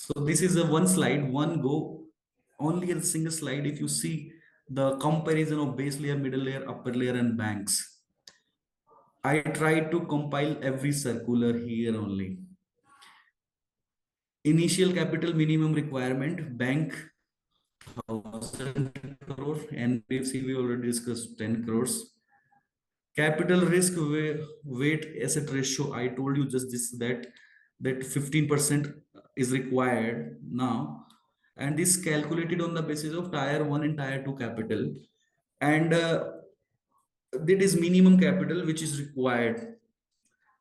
So this is a one slide, one go, only a single slide. If you see the comparison of base layer, middle layer, upper layer, and banks, I tried to compile every circular here only. Initial capital minimum requirement, bank 1000 crore, NBFC we already discussed 10 crores. Capital risk weight asset ratio, I told you just this that 15% is required now, and this calculated on the basis of tier 1 and tier 2 capital, and that is minimum capital which is required,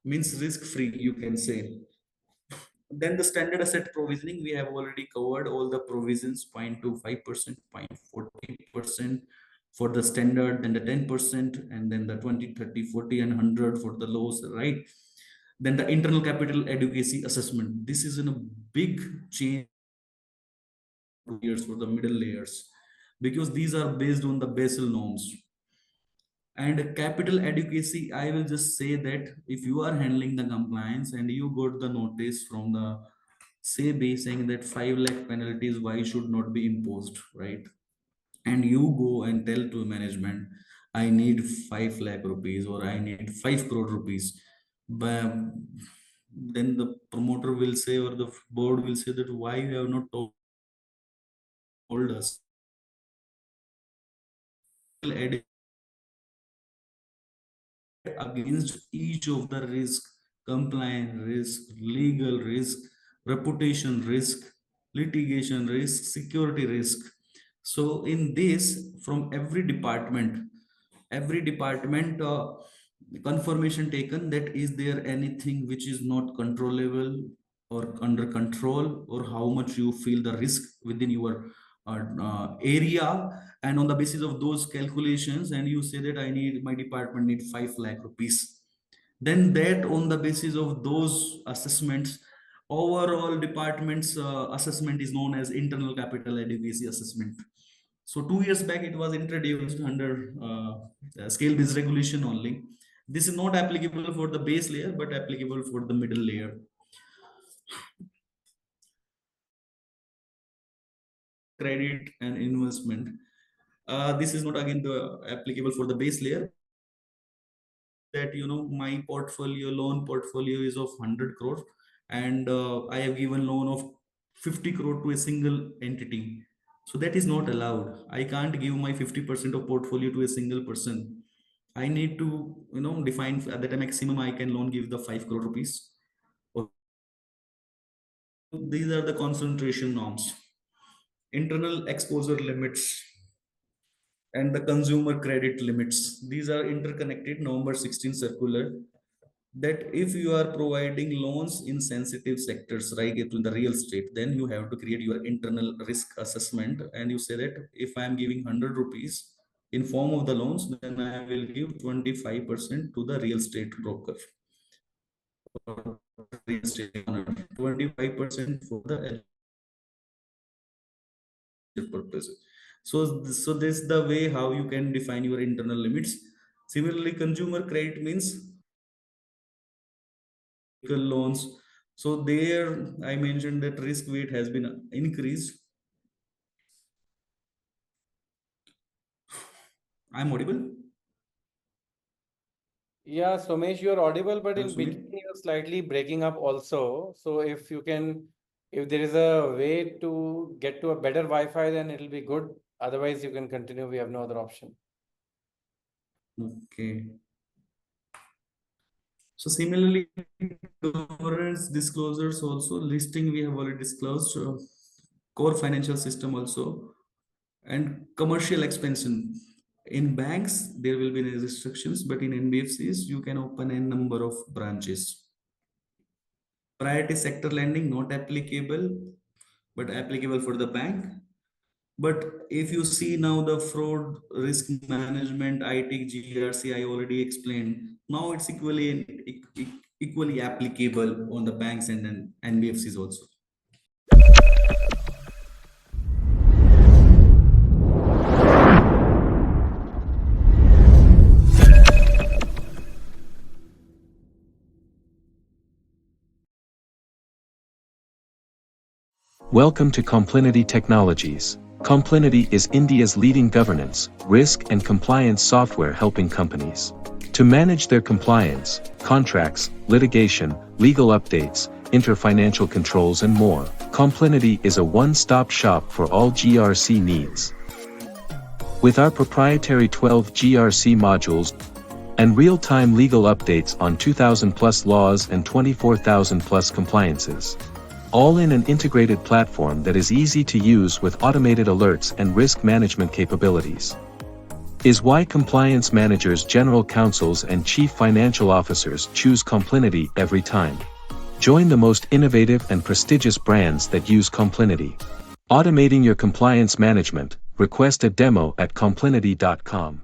means risk free you can say. Then the standard asset provisioning, we have already covered all the provisions: 0.25%, 0.40% for the standard, then the 10%, and then the 20, 30, 40, and 100 for the lows, right? Then the internal capital adequacy assessment. This is in a big change years for the middle layers, because these are based on the Basel norms. And capital adequacy, I will just say that if you are handling the compliance and you got the notice from the SEBI saying that 5 lakh penalties why should not be imposed, right? And you go and tell to management, I need 5 lakh rupees or I need 5 crore rupees. But then the promoter will say, or the board will say, that why you have not told us. Against each of the risk: compliance risk, legal risk, reputation risk, litigation risk, security risk. So in this, from every department confirmation taken that is there anything which is not controllable or under control, or how much you feel the risk within your area, and on the basis of those calculations, and you say that I need, my department need 5 lakh rupees, then that on the basis of those assessments, overall department's assessment is known as internal capital adequacy assessment. So 2 years back it was introduced under scale based regulation only. This is not applicable for the base layer but applicable for the middle layer. Credit and investment, this is not again the applicable for the base layer, that my portfolio, loan portfolio is of 100 crore, and I have given loan of 50 crore to a single entity. So that is not allowed. I can't give my 50% of portfolio to a single person. I need to define that a maximum I can loan give the 5 crore rupees. These are the concentration norms, internal exposure limits, and the consumer credit limits. These are interconnected. November 16 circular, that if you are providing loans in sensitive sectors, right, in the real estate, then you have to create your internal risk assessment, and you say that if I am giving 100 rupees in form of the loans, then I will give 25% to the real estate broker, or real estate owner, 25% for the purpose. So this is the way how you can define your internal limits. Similarly, consumer credit means loans. So there I mentioned that risk weight has been increased. I'm audible? Yeah, Somesh, you're audible, but Hello, in between Sumit. you're slightly breaking up also. So if you can, if there is a way to get to a better Wi-Fi, then it'll be good. Otherwise, you can continue. We have no other option. Okay. So similarly, governance disclosures also, listing we have already disclosed, core financial system also, and commercial expansion. In banks, there will be no restrictions, but in NBFCs, you can open a number of branches. Priority sector lending not applicable, but applicable for the bank. But if you see now the fraud risk management, IT, GRC, I already explained. Now it's equally applicable on the banks and then NBFCs also. Welcome to COMPLINITY Technologies. COMPLINITY is India's leading governance, risk and compliance software helping companies to manage their compliance, contracts, litigation, legal updates, inter-financial controls and more. COMPLINITY is a one-stop shop for all GRC needs. With our proprietary 12 GRC modules and real-time legal updates on 2,000+ laws and 24,000+ compliances, all in an integrated platform that is easy to use with automated alerts and risk management capabilities, is why compliance managers, general counsels and chief financial officers choose COMPLINITY every time. Join the most innovative and prestigious brands that use COMPLINITY. Automating your compliance management. Request a demo at complinity.com.